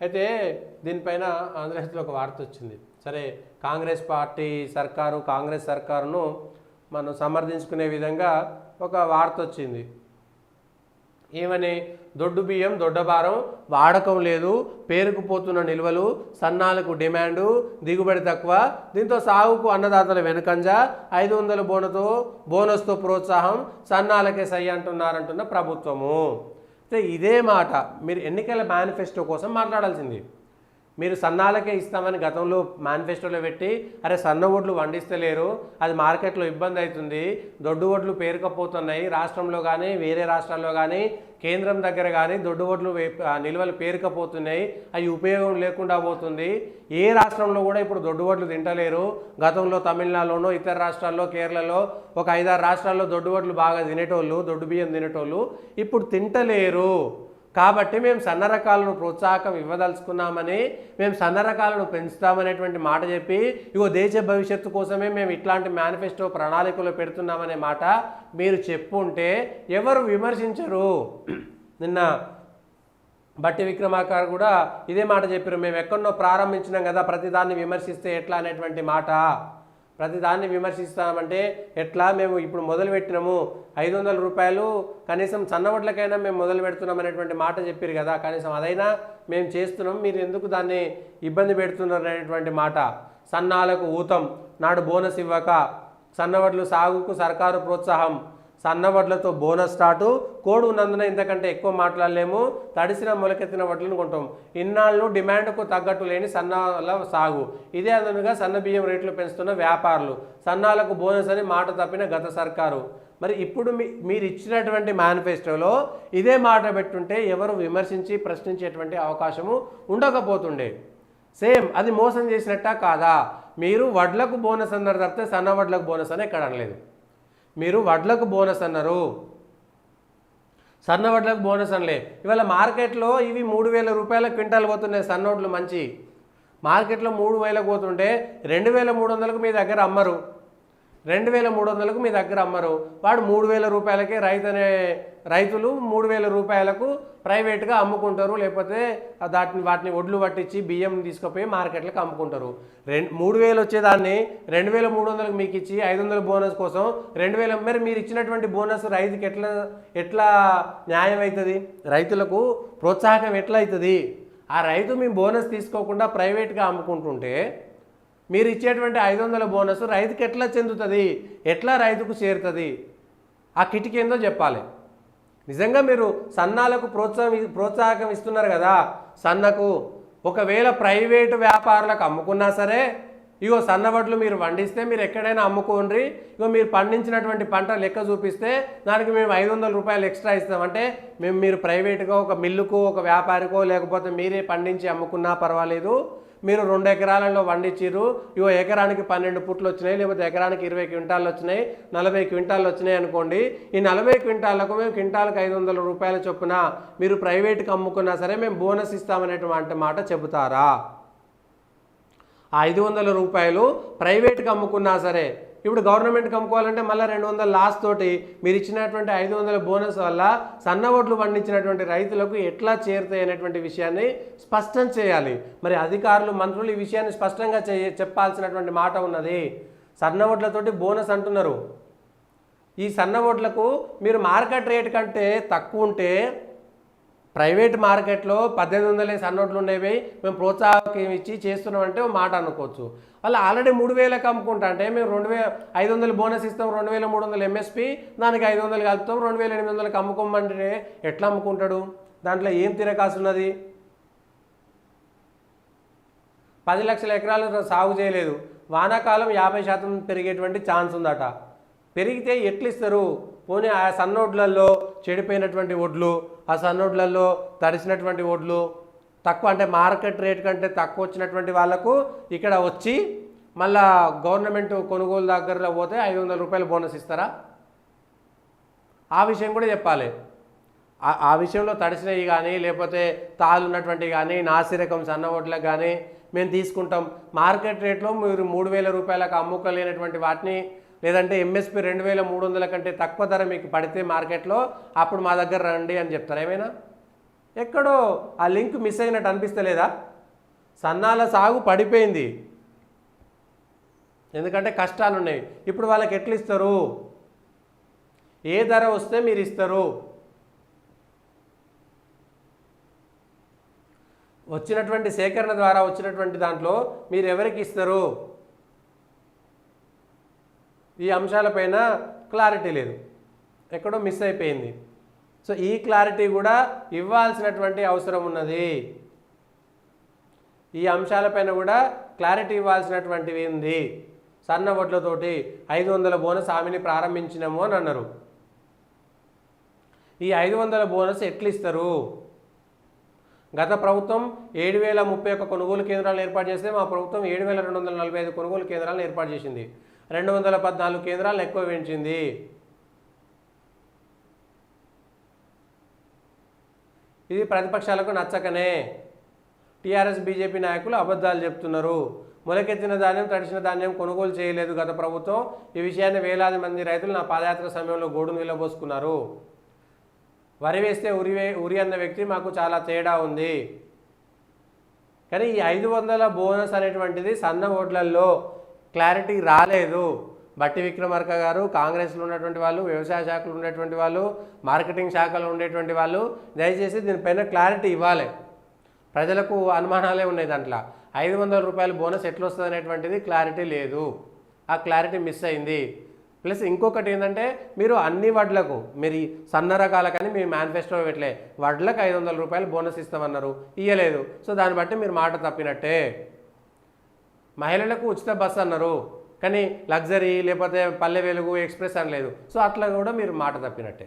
అయితే దీనిపైన ఆంధ్రప్రదేశ్లో ఒక వార్త వచ్చింది. సరే, కాంగ్రెస్ పార్టీ సర్కారు, కాంగ్రెస్ సర్కారును మనం సమర్థించుకునే విధంగా ఒక వార్త వచ్చింది. ఏమని? దొడ్డు బియ్యం దొడ్డబారం, వాడకం లేదు, పేరుకుపోతున్న నిల్వలు, సన్నాలకు డిమాండు, దిగుబడి తక్కువ, దీంతో సాగుకు అన్నదాతల వెనుకంజ, 500 బోనస్తో ప్రోత్సాహం, సన్నాలకే సై అంటున్నారంటున్న ప్రభుత్వము. అయితే ఇదే మాట మీరు ఎన్నికల మేనిఫెస్టో కోసం మాట్లాడాల్సింది. మీరు సన్నాలకే ఇస్తామని గతంలో మేనిఫెస్టోలో పెట్టి, అరే సన్న ఓట్లు వండిస్తలేరు, అది మార్కెట్లో ఇబ్బంది అవుతుంది, దొడ్డు ఓట్లు పేరుకపోతున్నాయి, రాష్ట్రంలో కానీ వేరే రాష్ట్రాల్లో కానీ కేంద్రం దగ్గర కానీ దొడ్డు ఓట్లు నిల్వలు పేరుకపోతున్నాయి, అవి ఉపయోగం లేకుండా పోతుంది, ఏ రాష్ట్రంలో కూడా ఇప్పుడు దొడ్డు ఓట్లు తింటలేరు, గతంలో తమిళనాడులోనో ఇతర రాష్ట్రాల్లో కేరళలో ఒక 5-6 రాష్ట్రాల్లో దొడ్డు ఓట్లు బాగా తినేటోళ్ళు, దొడ్డు బియ్యం తినేటోళ్ళు ఇప్పుడు తింటలేరు, కాబట్టి మేము సన్న రకాలను ప్రోత్సాహకం ఇవ్వదలుచుకున్నామని, మేము సన్న రకాలను పెంచుతామనేటువంటి మాట చెప్పి, ఇగో దేశ భవిష్యత్తు కోసమే మేము ఇట్లాంటి మేనిఫెస్టో ప్రణాళికలు పెడుతున్నామనే మాట మీరు చెప్పుంటే ఎవరు విమర్శించరు. నిన్న బట్టి విక్రమార్క కూడా ఇదే మాట చెప్పారు. మేము ఎక్కడో ప్రారంభించినాం కదా, ప్రతిదాన్ని విమర్శిస్తే ఎట్లా అనేటువంటి మాట. ప్రతిదాన్ని విమర్శిస్తామంటే ఎట్లా? మేము ఇప్పుడు మొదలుపెట్టినాము, 500 రూపాయలు కనీసం సన్నవడ్లకైనా మేము మొదలు పెడుతున్నాం అనేటువంటి మాట చెప్పారు కదా, కనీసం అదైనా మేము చేస్తున్నాం, మీరు ఎందుకు దాన్ని ఇబ్బంది పెడుతున్నారు అనేటువంటి మాట. సన్నాలకు ఊతం, నాడు బోనస్ ఇవ్వక, సన్నవడ్లు సాగుకు సర్కారు ప్రోత్సాహం, సన్నవడ్లతో బోనస్ స్టార్టు, కోడు ఉన్నందున ఇంతకంటే ఎక్కువ మాట్లాడలేము, తడిసిన మొలకెత్తిన వడ్లను కొంటాం, ఇన్నాళ్ళు డిమాండ్కు తగ్గట్టు లేని సన్నాల సాగు, ఇదే అదనుగా సన్న బియ్యం రేట్లు పెంచుతున్న వ్యాపారులు, సన్నాలకు బోనస్ అని మాట తప్పిన గత సర్కారు. మరి ఇప్పుడు మీరు ఇచ్చినటువంటి మేనిఫెస్టోలో ఇదే మాట పెట్టుంటే ఎవరు విమర్శించి ప్రశ్నించేటువంటి అవకాశము ఉండకపోతుండే. సేమ్ అది మోసం చేసినట్టా కాదా? మీరు వడ్లకు బోనస్ అన్నారు తప్పితే సన్న వడ్లకు బోనస్ అని ఎక్కడ అనలేదు. మీరు వడ్లకు బోనస్ అన్నారు, సన్న వడ్లకు బోనస్ అనలే. ఇవాళ మార్కెట్లో ఇవి 3000 రూపాయల క్వింటాల్ పోతున్నాయి సన్నోడ్లు, మంచి మార్కెట్లో 3000కు పోతుంటే 2300కు మీ దగ్గర అమ్మరు, 2300కు మీ దగ్గర అమ్మరు. వాడు 3000 రూపాయలకే రైతులు 3000 రూపాయలకు ప్రైవేట్గా అమ్ముకుంటారు, లేకపోతే వాటిని ఒడ్లు పట్టించి బియ్యం తీసుకుపోయి మార్కెట్లకు అమ్ముకుంటారు. 3000 వచ్చేదాన్ని 2300కు మీకు ఇచ్చి 500 బోనస్ కోసం 2000. మరి మీరు ఇచ్చినటువంటి బోనస్ రైతుకి ఎట్లా న్యాయం అవుతుంది? రైతులకు ప్రోత్సాహకం ఎట్లా అవుతుంది? ఆ రైతు మీ బోనస్ తీసుకోకుండా ప్రైవేట్గా అమ్ముకుంటుంటే మీరు ఇచ్చేటువంటి 500 బోనస్ రైతుకి ఎట్లా చెందుతుంది, ఎట్లా రైతుకు చేరుతుంది? ఆ కిటికీ ఏందో చెప్పాలి. నిజంగా మీరు సన్నాలకు ప్రోత్సాహకం ఇస్తున్నారు కదా, సన్నకు ఒకవేళ ప్రైవేటు వ్యాపారులకు అమ్ముకున్నా సరే, ఇగో సన్నవడ్లు మీరు వండిస్తే మీరు ఎక్కడైనా అమ్ముకోండి, ఇగో మీరు పండించినటువంటి పంట లెక్క చూపిస్తే దానికి మేము 500 రూపాయలు ఎక్స్ట్రా ఇస్తామంటే, మీరు ప్రైవేటుగా ఒక మిల్లుకో ఒక వ్యాపారికో లేకపోతే మీరే పండించి అమ్ముకున్నా పర్వాలేదు, మీరు 2 ఎకరాలలో వండించారు, ఇగో ఎకరానికి 12 పుట్లు వచ్చినాయి, లేకపోతే ఎకరానికి 20 క్వింటాలు వచ్చినాయి, 40 క్వింటాలు వచ్చినాయి అనుకోండి, ఈ 40 క్వింటాలకు మేము క్వింటాలకు 500 రూపాయల చొప్పున మీరు ప్రైవేట్కి అమ్ముకున్నా సరే మేము బోనస్ ఇస్తామనేటువంటి మాట చెబుతారా? 500 రూపాయలు ప్రైవేట్కి అమ్ముకున్నా సరే, ఇప్పుడు గవర్నమెంట్కి అమ్ముకోవాలంటే మళ్ళీ 200 లాస్ తోటి మీరు ఇచ్చినటువంటి 500 బోనస్ వల్ల సన్న ఓట్లు పండించినటువంటి రైతులకు ఎట్లా చేరుతాయి అనేటువంటి విషయాన్ని స్పష్టం చేయాలి. మరి అధికారులు, మంత్రులు ఈ విషయాన్ని స్పష్టంగా చెప్పాల్సినటువంటి మాట ఉన్నది. సన్న ఓట్లతోటి బోనస్ అంటున్నారు. ఈ సన్న ఓట్లకు మీరు మార్కెట్ రేట్ కంటే తక్కువ ఉంటే, ప్రైవేట్ మార్కెట్లో 1800 సన్నోట్లు ఉండేవి, మేము ప్రోత్సాహకం ఇచ్చి చేస్తున్నామంటే మాట అనుకోవచ్చు. వాళ్ళు ఆల్రెడీ 3000కి అమ్ముకుంటా అంటే మేము 2500 బోనస్ ఇస్తాం, 2300 ఎంఎస్పి, దానికి 500 కలుపుతాం, 2800కి అమ్ముకోమంటే ఎట్లా అమ్ముకుంటాడు? దాంట్లో ఏం తిరకాసు ఉన్నది? 10 లక్షల ఎకరాలు సాగు చేయలేదు, వానాకాలం 50% పెరిగేటువంటి ఛాన్స్ ఉందట. పెరిగితే ఎట్లు ఇస్తారు? పోనీ ఆ సన్నోడ్లలో చెడిపోయినటువంటి వడ్లు, ఆ సన్నోడ్లలో తడిసినటువంటి వడ్లు తక్కువ అంటే మార్కెట్ రేట్ కంటే తక్కువ వచ్చినటువంటి వాళ్ళకు ఇక్కడ వచ్చి మళ్ళా గవర్నమెంట్ కొనుగోలు దగ్గరలో పోతే 500 రూపాయలు బోనస్ ఇస్తారా? ఆ విషయం కూడా చెప్పాలి. ఆ విషయంలో తడిసినవి కానీ లేకపోతే తాళ్ళు ఉన్నటువంటివి కానీ నాసిరకం సన్న వడ్లకు కానీ మేము తీసుకుంటాం, మార్కెట్ రేట్లో మీరు 3000 రూపాయలకు అమ్ముకోలేనటువంటి వాటిని, లేదంటే ఎంఎస్పి 2300 కంటే తక్కువ ధర మీకు పడితే మార్కెట్లో, అప్పుడు మా దగ్గర రండి అని చెప్తారు. ఏమైనా ఎక్కడో ఆ లింక్ మిస్ అయినట్టు అనిపిస్తలేదా? సన్నాల సాగు పడిపోయింది, ఎందుకంటే కష్టాలు ఉన్నాయి. ఇప్పుడు వాళ్ళకి ఎట్లా ఇస్తారు? ఏ ధర వస్తే మీరు ఇస్తారు? వచ్చినటువంటి సేకరణ ద్వారా వచ్చినటువంటి దాంట్లో మీరు ఎవరికి ఇస్తారు? ఈ అంశాలపైన క్లారిటీ లేదు, ఎక్కడో మిస్ అయిపోయింది. సో ఈ క్లారిటీ కూడా ఇవ్వాల్సినటువంటి అవసరం ఉన్నది. ఈ అంశాలపైన కూడా క్లారిటీ ఇవ్వాల్సినటువంటివి ఉంది. సన్న వడ్లతోటి 500 బోనస్ హామీని ప్రారంభించినాము అని అన్నారు. ఈ 500 బోనస్ ఎట్లా ఇస్తారు? గత ప్రభుత్వం 7031 కొనుగోలు కేంద్రాలను ఏర్పాటు చేస్తే మా ప్రభుత్వం 7245 కొనుగోలు కేంద్రాలను ఏర్పాటు చేసింది. 214 కేంద్రాలను ఎక్కువ పెంచింది. ఇది ప్రతిపక్షాలకు నచ్చకనే టీఆర్ఎస్ బీజేపీ నాయకులు అబద్ధాలు చెప్తున్నారు. మొలకెత్తిన ధాన్యం, తడిసిన ధాన్యం కొనుగోలు చేయలేదు గత ప్రభుత్వం. ఈ విషయాన్ని వేలాది మంది రైతులు నా పాదయాత్ర సమయంలో గోడును నిలబోసుకున్నారు. వరి వేస్తే ఉరి అన్న వ్యక్తి మాకు చాలా తేడా ఉంది. కానీ ఈ 500 బోనస్ అనేటువంటిది సన్న ఓట్లల్లో క్లారిటీ రాలేదు. బట్టి విక్రమార్క గారు, కాంగ్రెస్లో ఉన్నటువంటి వాళ్ళు, వ్యవసాయ శాఖలో ఉండేటువంటి వాళ్ళు, మార్కెటింగ్ శాఖలో ఉండేటువంటి వాళ్ళు దయచేసి దీనిపైన క్లారిటీ ఇవ్వాలి. ప్రజలకు అనుమానాలే ఉన్నాయి. దాంట్లో 500 రూపాయల బోనస్ ఎట్లా వస్తుంది అనేటువంటిది క్లారిటీ లేదు. ఆ క్లారిటీ మిస్ అయింది. ప్లస్ ఇంకొకటి ఏంటంటే, మీరు అన్ని వడ్లకు, మీరు సన్న రకాలకని మీ మేనిఫెస్టో పెట్టలే, వడ్లకు 500 రూపాయలు బోనస్ ఇస్తామన్నారు, ఇవ్వలేదు. సో దాన్ని బట్టి మీరు మాట తప్పినట్టే. మహిళలకు ఉచిత బస్సు అన్నారు, కానీ లగ్జరీ లేకపోతే పల్లె వెలుగు ఎక్స్ప్రెస్ అనలేదు. సో అట్లా కూడా మీరు మాట తప్పినట్టే.